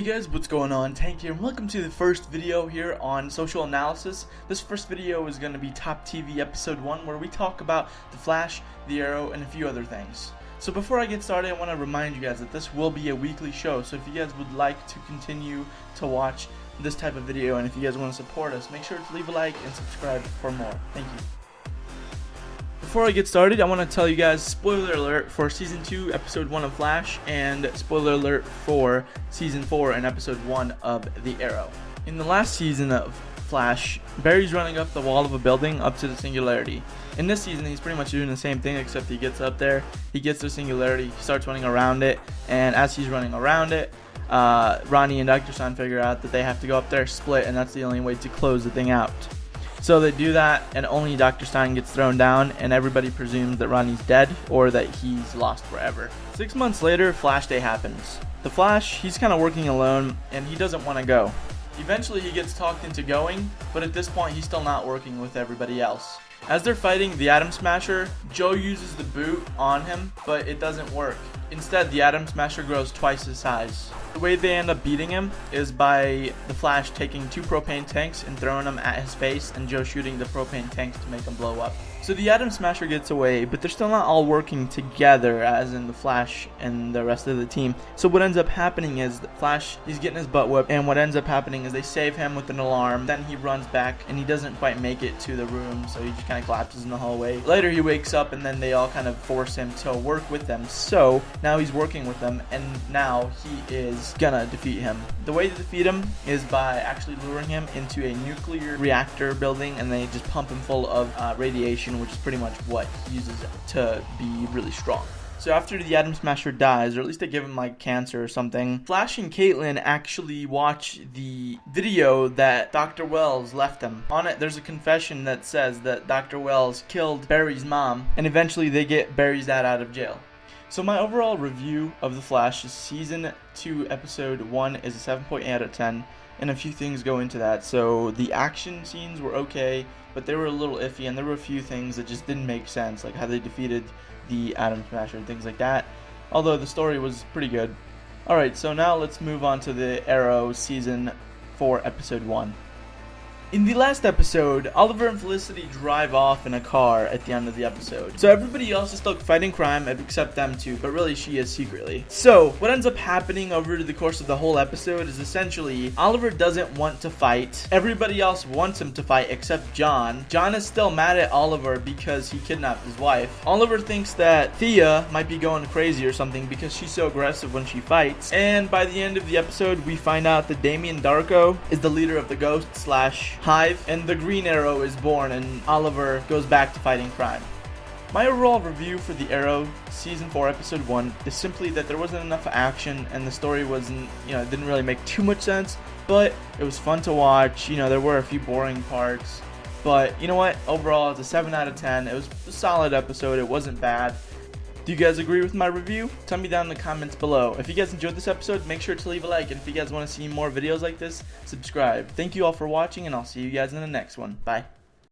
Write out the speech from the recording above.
Hey guys, what's going on? Tank here, and welcome to the first video here on Social Analysis. This first video is going to be Top TV Episode 1, where we talk about The Flash, The Arrow, and a few other things. So before I get started, I want to remind you guys that this will be a weekly show, so if you guys would like to continue to watch this type of video, and if you guys want to support us, make sure to leave a like and subscribe for more. Thank you. Before I get started, I want to tell you guys spoiler alert for Season 2, Episode 1 of Flash, and spoiler alert for Season 4 and Episode 1 of The Arrow. In the last season of Flash, Barry's running up the wall of a building up to the Singularity. In this season, he's pretty much doing the same thing, except he gets up there, he gets to the Singularity, he starts running around it, and as he's running around it, Ronnie and Dr. Stein figure out that they have to go up there, split, and that's the only way to close the thing out. So they do that, and only Dr. Stein gets thrown down, and everybody presumes that Ronnie's dead or that he's lost forever. 6 months later, Flash Day happens. The Flash, he's kind of working alone, and he doesn't want to go. Eventually, he gets talked into going, but at this point, he's still not working with everybody else. As they're fighting the Atom Smasher, Joe uses the boot on him, but it doesn't work. Instead, the Atom Smasher grows twice his size. The way they end up beating him is by the Flash taking 2 propane tanks and throwing them at his face, and Joe shooting the propane tanks to make him blow up. So the Atom Smasher gets away, but they're still not all working together, as in the Flash and the rest of the team. So what ends up happening is the Flash, he's getting his butt whipped, and what ends up happening is they save him with an alarm. Then he runs back, and he doesn't quite make it to the room, so he just kind of collapses in the hallway. Later he wakes up, and then they all kind of force him to work with them. So now he's working with them, and now he is gonna defeat him. The way to defeat him is by actually luring him into a nuclear reactor building, and they just pump him full of radiation, which is pretty much what he uses to be really strong. So after the Atom Smasher dies, or at least they give him like cancer or something, Flash and Caitlin actually watch the video that Dr. Wells left them. On it, there's a confession that says that Dr. Wells killed Barry's mom, and eventually they get Barry's dad out of jail. So my overall review of The Flash is Season 2, Episode 1 is a 7.8 out of 10, and a few things go into that. So the action scenes were okay, but they were a little iffy, and there were a few things that just didn't make sense, like how they defeated the Atom Smasher and things like that, although the story was pretty good. Alright, so now let's move on to The Arrow Season 4, Episode 1. In the last episode, Oliver and Felicity drive off in a car at the end of the episode. So everybody else is still fighting crime except them two, but really she is secretly. So what ends up happening over the course of the whole episode is essentially Oliver doesn't want to fight. Everybody else wants him to fight except John. John is still mad at Oliver because he kidnapped his wife. Oliver thinks that Thea might be going crazy or something because she's so aggressive when she fights. And by the end of the episode, we find out that Damien Darko is the leader of the Ghost/Hive, and the Green Arrow is born, and Oliver goes back to fighting crime. My overall review for The Arrow Season 4 Episode 1 is simply that there wasn't enough action, and the story wasn't, it didn't really make too much sense, but it was fun to watch. There were a few boring parts, but you know what, overall it's a 7 out of 10. It was a solid episode, it wasn't bad. Do you guys agree with my review? Tell me down in the comments below. If you guys enjoyed this episode, make sure to leave a like, and if you guys want to see more videos like this, subscribe. Thank you all for watching, and I'll see you guys in the next one. Bye.